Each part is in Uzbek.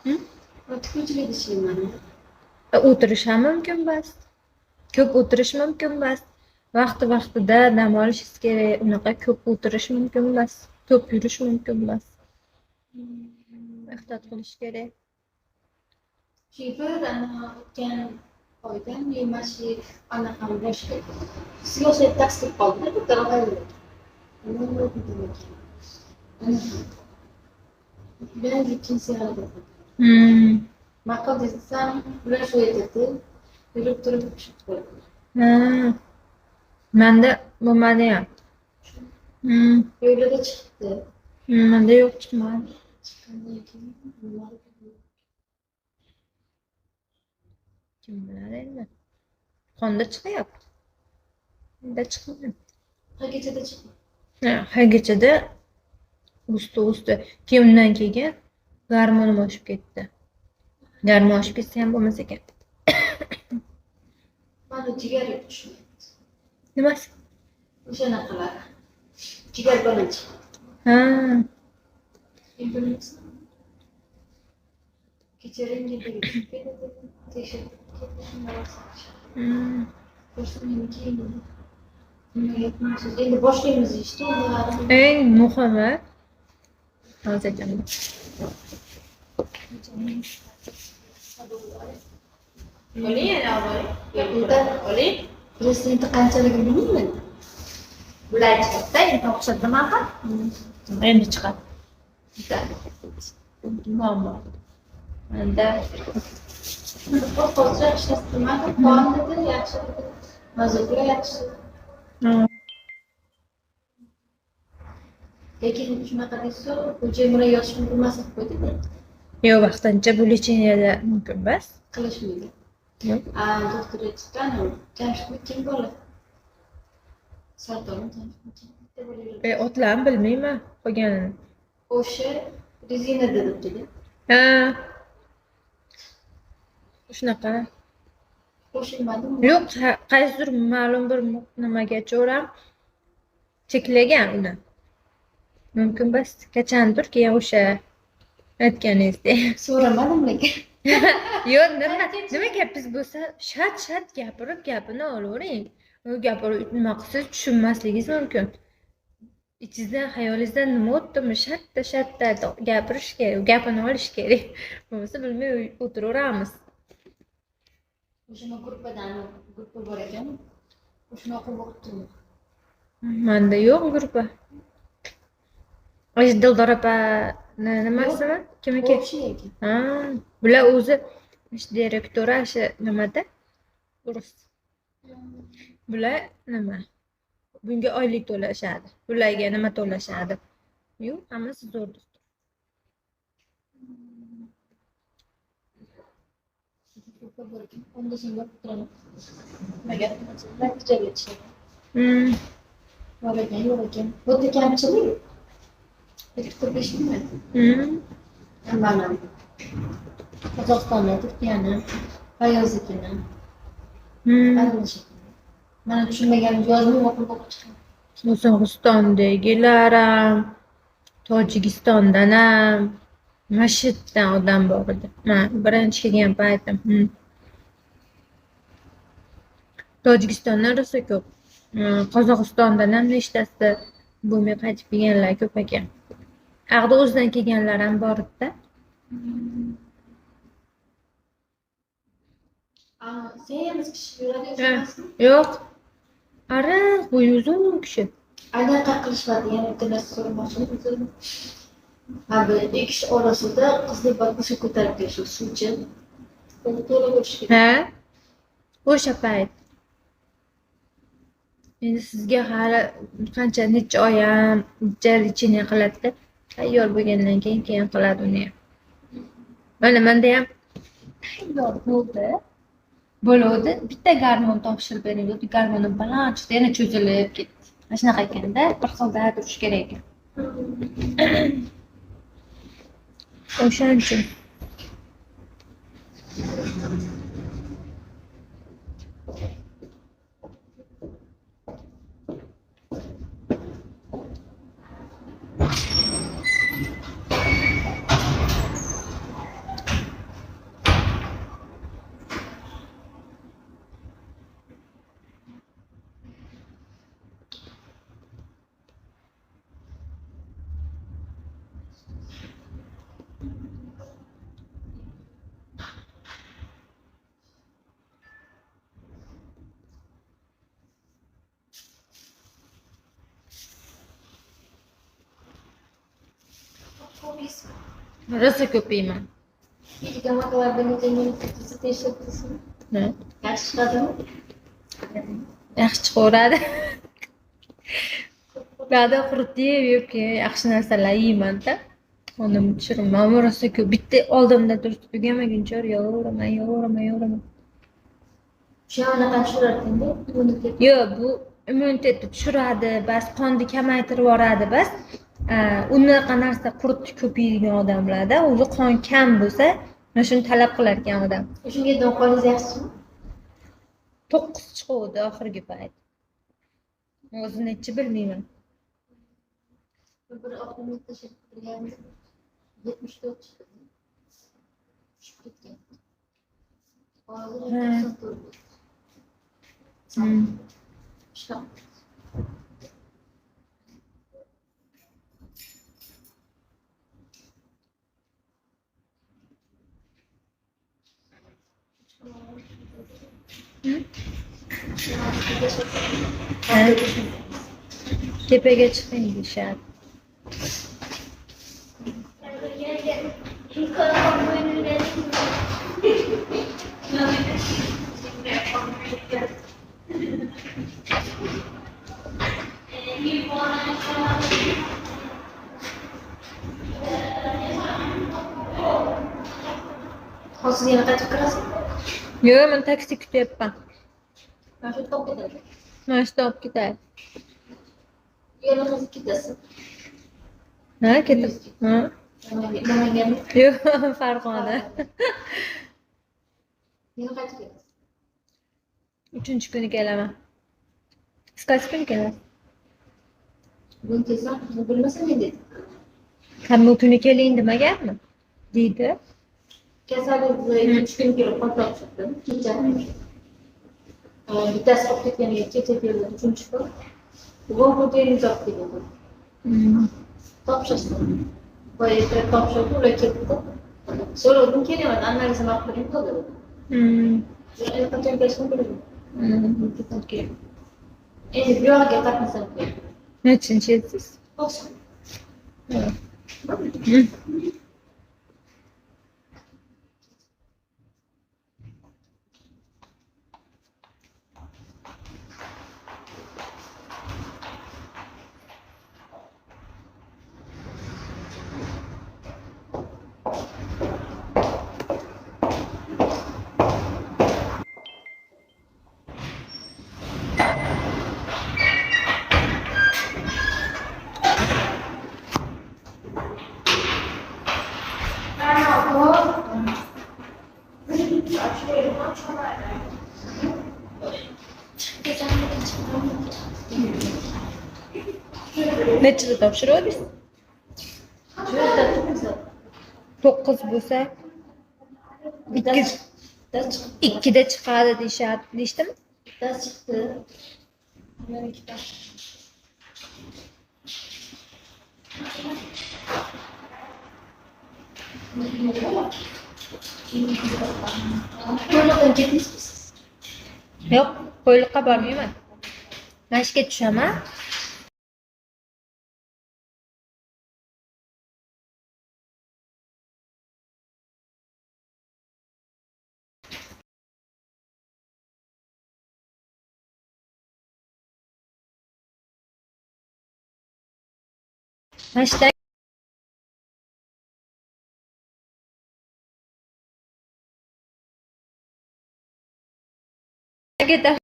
Hı? Tikuvchilik ishlayman. O'tirish ham mumkin emas. Ko'p o'tirish mumkin emas. Vaqti-vaqtida dam olishingiz kerak. Unaqa ko'p o'tirish mumkin emas. Ko'p yurish mumkin emas. Ehtiyot qilish kerak. Bir o'tgan oyda men mana shu anaqani boshqa siyosat tasdiq qildi. Bitta ben ikinci arada. Maqal desem ular shu aytadi. Yurib turib tushib qoldi. Menda bo'lmadi ham. Yo'lida chiqdi. Menda yo'q chiqmadi. Chiqqandan keyin ular Kim bilar endi. Qonda chiqyapti. Menda chiqmadi. hagachada chiqdi. Hagachada o'sdi. Keyin undan keyin gormonim oshib ketdi. Gormon oshib ketsa ham bo'lmas ekan. Mana jigar tushmaydi. Nimasi? O'shanaqalar. Jigar balanchi. Bilmasam. Kechiring dedi. Tekshirib endi boshlaymiz ishni. Eng muhimi hozircha Oling. Prezidenti qanchaligini bilmayman. Bular chiqdi, endi o'xshatdim axir. endi chiqadi. Muammo. Menda Hozir yaxshi istamadi. Qonida yaxshi. Hozirda yaxshi. Lekin shunaqa desa, o'zimni yoshim bilmasa qo'ydi. yo'q, vaqtincha bu lecheniyada mumkin emas. Qilishmaydi. Yo'q. Doktor aytgan, jamshidni kim bo'ladi? Sardorin jamshidni. Otlarni bilmayman qolganini. O'sha rezinada debdi. Shunaqa. Qo'shilmadimi? Yo'q, qaysidir ma'lum bir nimagacha o'ram cheklagan uni. Mumkin emas. Qachondir keyin o'sha aytganingizdek. So'ramadim lekin. Yo'q, nima gapiz bo'lsa, shat gapirib gapini olavering. U gapirib nima qilsangiz tushunmasligingiz mumkin. Ichingizdan, xayolingizdan nima o'tdimi, shatta gapirish kerak, gapini olish kerak. Bo'lmasa bilmay o'tiraveramiz. O'shani gruppa bor ekan. O'shanaqa vaqtda. Menda yo'q gruppa. Dildor opa nimasimi? Kimniki? Bular o'zi direktori shu nimada? Urus. Bular nima? Bunga oylik to'lashadi. Bularga nima to'lashadi? Yo'q, hammasi zo'r do'stlar. Onda sen yaptıralım. Magar natijaga yetishadi. Yo'q ekan. Bu kamchilik. Elektr beshmaydi. Mana Qozog'istonda Turkiyani, G'ayozikini. Mana tushunmaganim yozmay o'qib chiqdim. Qozog'istondagilar ham, Tojikistondan ham, Mashhaddan odam bor edi. Men birinchi kelgan paytim. Tojikistondan rosa ko'p. Qozog'istondan ham nechtasi bo'lmay qaytib kelganlar ko'p ekan. Ag'da o'zidan kelganlar ham bor edi-da. Semiz kishi yuradi. Yo'q. Ara, bu uzun kishi. Anaqa qilishadi, yana bitta narsa so'ramoqchiman. Bu ikki kishi orasida qizni bakisi ko'tarib kelish suvchi. Uni to'la bo'lishi kerak. O'sha payt. Endi sizga hali qancha necha oy ham jalchini qiladi. Tayyor bo'lgandan keyin qiladi uni ham. Mana menda ham tayyor bo'ldi. Bitta garmon topshirib berildi. Garmonim baland chiqdi, yana cho'zilib ketdi. Mana shunaqa ekanda, bir xilda turish kerak ekan. O'shaning uchun. Rosa ko'p yeyman. Yeydigan vaqtlarda necha minutgacha tekshirtirsin? Ha, Yaxshi chiqadimi? yaxshi chiqaveradi. Ba'da quritib yeb keyin yaxshi narsalar yeymanda. Ondan tushiraman. Ammo rosa ko'p. Bitta oldimda turib tugamaguncha yeyveraman. Shu anaqa tushirardingda, immunitet. Yo'q, bu immunitetni tushiradi, bas qonni kamaytirib yuboradi, bas. Unaqa narsa quritib ko'p yeydigan odamlarda o'zi qon kam bo'lsa, mana shuni talab qilar ekan odam. Shunga donqoningiz yaxshimi? 9 chiquvdi oxirgi payt. O'zi nechi bilmayman. Bir oqimni tashlab 74 chiqdi. Tushib ketgan. Hozir 94. Shunaqa. Tepaga chiqing deyishadi. Hozir yana qaytib kirasizmi? Yo'q, men taksi kutyapman. Mana shu topib ketadi. Mana shu olib ketadi. Yana hozir ketasiz. Ha, ketib. Ha. Namangan. Yo'q, Farg'ona. Yana qaytib kelasiz. 3-kuni kelaman. Siz qaysi kuni kelasiz? Bugun kelsam, sizni bilmasam men dedim. Hamma kuni keling demaganmi? Deydi. Kasallikni 3 kun kelib qolib chiqdim. Kecha. Bittasi olib ketganiga kecha keldi, 3-kun. Bugun hujjatni olib keldi. Topshirdim. Boya topshirdim, ular ketdi. So'radim, kelyapman, analizini olib qo'ying dedi. Qachon kelishini bilmayman. Endi bu yoqqa qatnasam kerak. Nechinchi yilsiz? 90. Nechida topshiruvdingiz? 9 bo'lsa 2da chiqadi deyishdimi? Bittasi chiqdi. Yana ikkita. Qo'yliqdan ketdingizmi? Yo'q, qo'yliqqa bormayman. Mashqga tushaman. Mashqdan ketaman.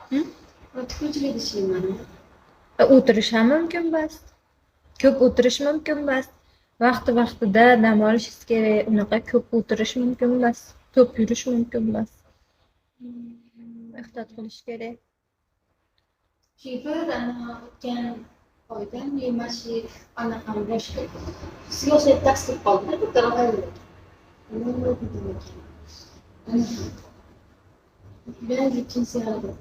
Hı? Tikuvchilik ishlayman. O'tirish ham mumkin emas. Ko'p o'tirish mumkin emas. Vaqtida dam olishingiz kerak. Unaqa ko'p o'tirish mumkin emas. Ko'p yurish mumkin emas. Ehtiyot qilish kerak. Çünkü o'tgan oyda men mana shu anaqam boshqa siyosat tasdiq qildi. Bitta g'ayrat. Ben ikinci hareket.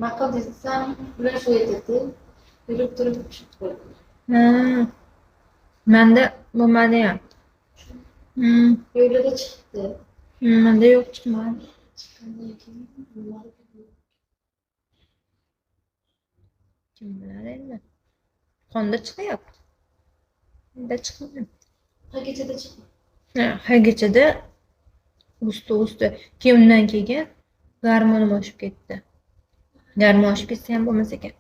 Maqol desam, ular shu aytadi. Yurib turib chiqib Menda bo'lmadi ham. yo'lida chiqdi. Menda yo'q, chiqmadi. Chiqqandan keyin Kim bilar endi. Qonda chiqyapti. Menda chiqmadi. Hagachada chiqdi. Hagachada usti. Keyin undan keyin gormonim oshib ketdi. Gormon oshib ketsa ham bo'lmas ekan.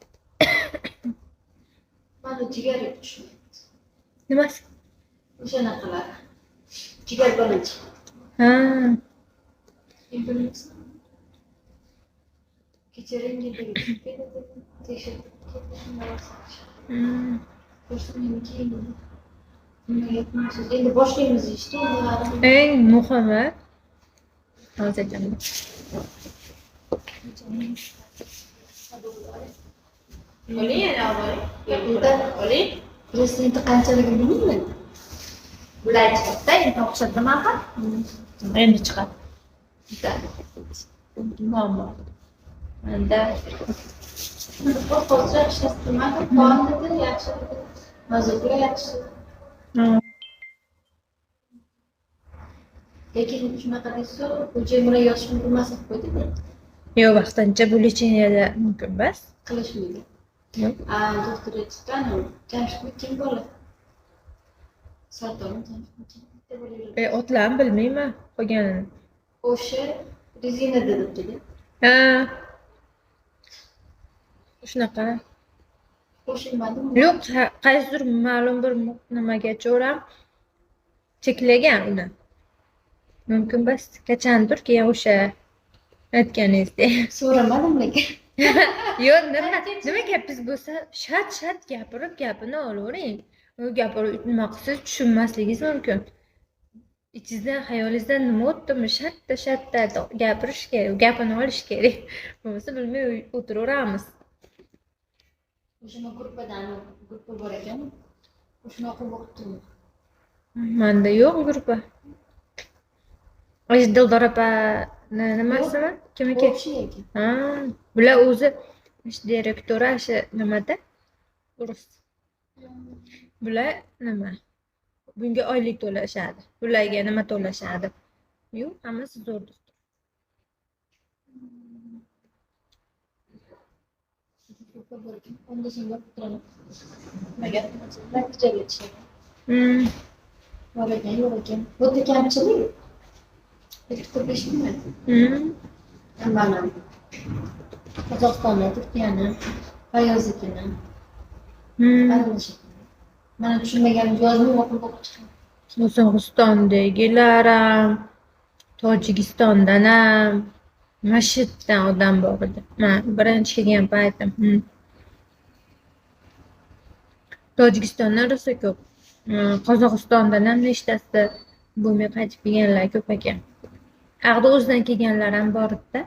Mana jigar tushmayapti. Nimasi? O'shanaqalar. Jigar balanchi. Bilmasam. Kecha rengidagi tekshirib endi boshlaymiz ishni. Eng muhimi hozircha Oling yana oling. Prezidentni qanchaligini bilmayman. Bular chiqdi, endi o'xshatdim axir. endi chiqadi. Muammo. Menda hozir ishlamayman. Qonunida yaxshi. Hozirda yaxshi. Lekin shunaqa desa, xo'jayinlar yoshini bilmasa qo'ydi-da. Yo'q, vaqtincha bu lecheniyada mumkin emas. Qilishmaydi. Yo'q. Doktor aytgan, Jamshid kim bola? Sardoba Jamshid. Otlarni bilmayman qolganini. O'sha rezinada debdi. Shunaqa. Qo'shilmadimi? Yo'q, qaysidir ma'lum bir nimaga cho'ram cheklagan uni. Mumkin emas. Qachondir keyin o'sha aytganingizdek. So'ramadim lekin. Yo'q, nima gapingiz bo'lsa, shat gapirib gapini olavering. U gapirib nima qilsangiz tushunmasligingiz mumkin. Ichingizdan, xayolingizdan nima o'tdimi, shatta gapirish kerak, gapini olish kerak. Bo'lmasa bilmay o'tiraveramiz. O'shani gruppa bor ekan. O'shani o'qib o'qitdim. Menda yo'q gruppa. Dildor opa nimasimi? Kimniki? Bular o'zi direktori shu nimada? Urus. Bular nima? Bunga oylik to'lashadi. Bularga nima to'lashadi? Yo'q, hammasi zo'rdir. Onda sen o'qitiraman. Magar natijaga chiqadi. Bor ekan, yo'q ekan. Bu kamchilik. Mana Qozog'istonda Turkiyani, Fayoznikini aralashadi. Mana tushunmagan yozni o'qib chiqaman. Qozog'istondagilar ham, Tojikistondan ham, Mashhaddan odam bor edi. Men birinchi kelgan paytim. Tojikistondan rosa ko'p. Qozog'istondan ham nechtasi bo'lmay qaytib kelganlar ko'p ekan. Ag'da o'zidan kelganlar ham bor edi.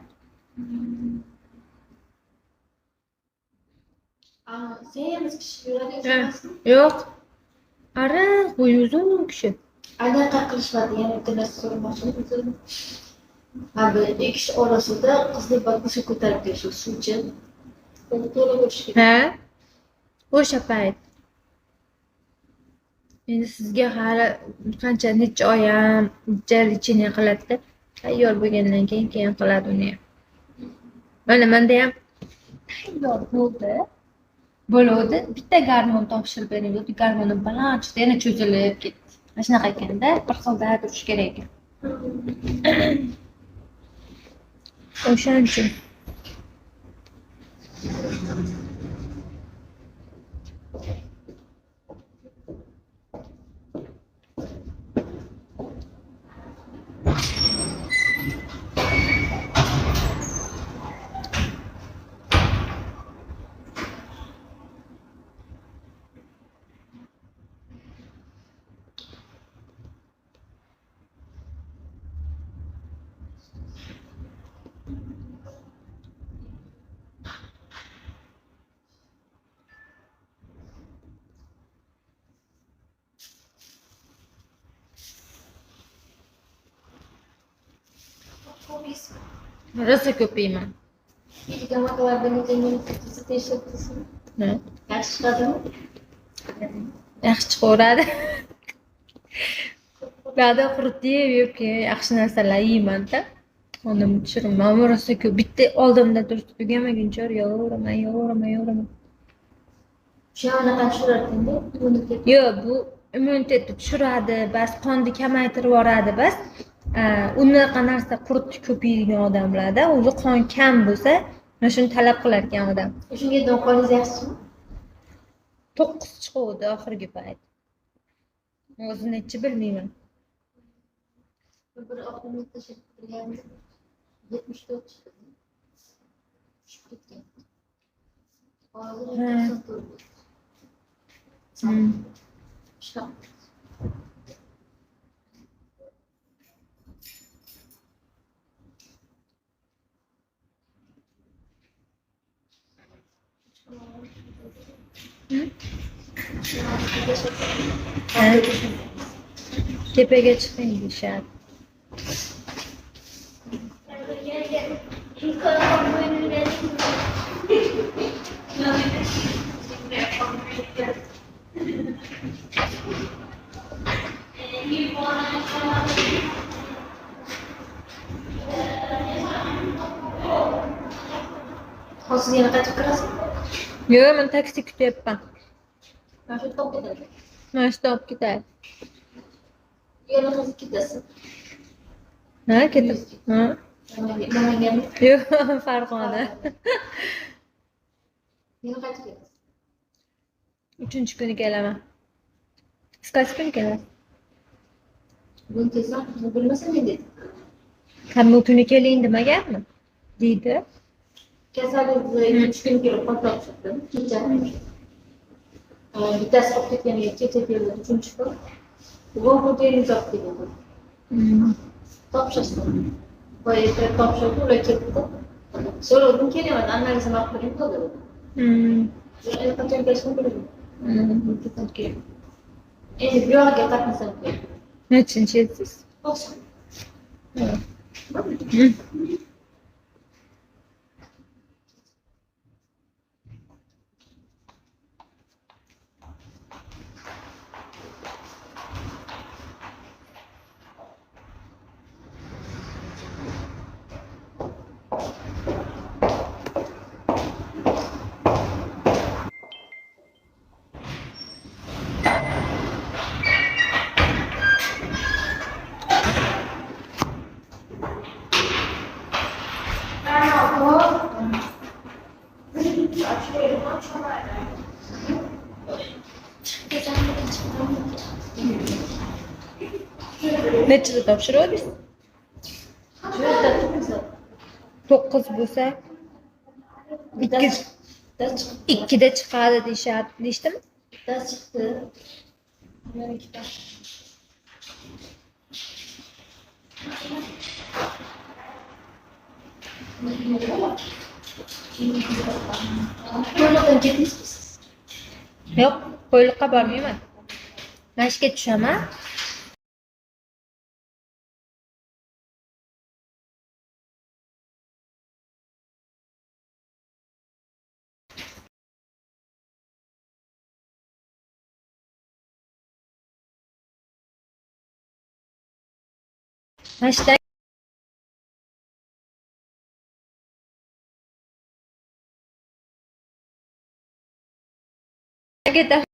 Sen ham kishi yuradi. Yo'q. Ariq bo'yi uzun kishi. Anaqa qilishadi, yana bitta narsa so'ramoqchiman. Bu ikki kishi orasida qizni o'sha ko'tarib kelish suvchi. To'la bo'lishi kerak. O'sha payt. Endi sizga hali qancha necha oy ham lecheniya qiladi. Tayyor bo'lgandan keyin qiladi uni ham. Mana menda ham tayyor bo'ldi. Bitta gormon topshirib berildi. Gormonim baland chiqdi, yana cho'zilib ketdi. Mana shunaqa ekanda, bir xilda turish kerak ekan. O'shaning uchun. ko'p yeysiz. Rosa ko'p yeyman. Yeydigan vaqtlarda necha tekshirtdingiz? Ha? Yaxshi chiqadimi? Yaxshi chiqaveradi. Ba'da quritib yeb yaxshi narsalar yeyman-da. Onam tushiraman. Rosa ko'p. Bitta oldimda turib tugamaguncha yeyveraman. Shuni tushirardingiz, immunitet. Yo'q, bu immunitetni tushiradi, bas qonni kamaytirib yuboradi, bas. Unaqa narsa quritib ko'p yeydigan odamlarda o'zi qon kam bo'lsa, mana shuni talab qilar ekan odam. Shunga donqoningiz yaxshimi? 9 chiquvdi oxirgi payt. O'zi nechi bilmayman. Bir oqimni tashlab turganimda 74 chiqdi. Tushib ketgan. Hozir 94. Chiqam. Tepaga chiqing deyishadi. Hozir yana qaytib kirasiz? Yo'q, men taksi kutyapman. Mana shu topib ketadi. Mana shu olib ketadi. Yana hozir ketasiz. Ha, ketib. Ha. Namanganmi? Yo'q, Farg'ona. Yana qaytib ketasiz. 3-kuni kelaman. Siz qaysi kuni kelasiz? Buni desam, bilmasam men dedim. Hamma kuni keling demaganmi? Deydi. Kasallik 3 kun kelib qolib chiqdim. Kecha. Bittasi olib ketganiga kecha keldi, 3-chi kun. Bugun hotelga olib keldi. Topshirdim. Boyagi topshirib ular ketdi. So'radim kelyapman, analizini olib qo'ying dedi. Endi qachon kelishini bilmayman. Endi bu yoqqa qatnasam kerak. Nechinchi yilsiz? 90. Nechida topshiruvdingiz? 9 bo'lsa, 2da chiqadi deyishdimi? Bittasi chiqdi. Yana ikkita. Qo'yliqdan ketdingizmi? Yo'q, qo'yliqqa bormayman. Mashga tushaman. Mashdan ketaman.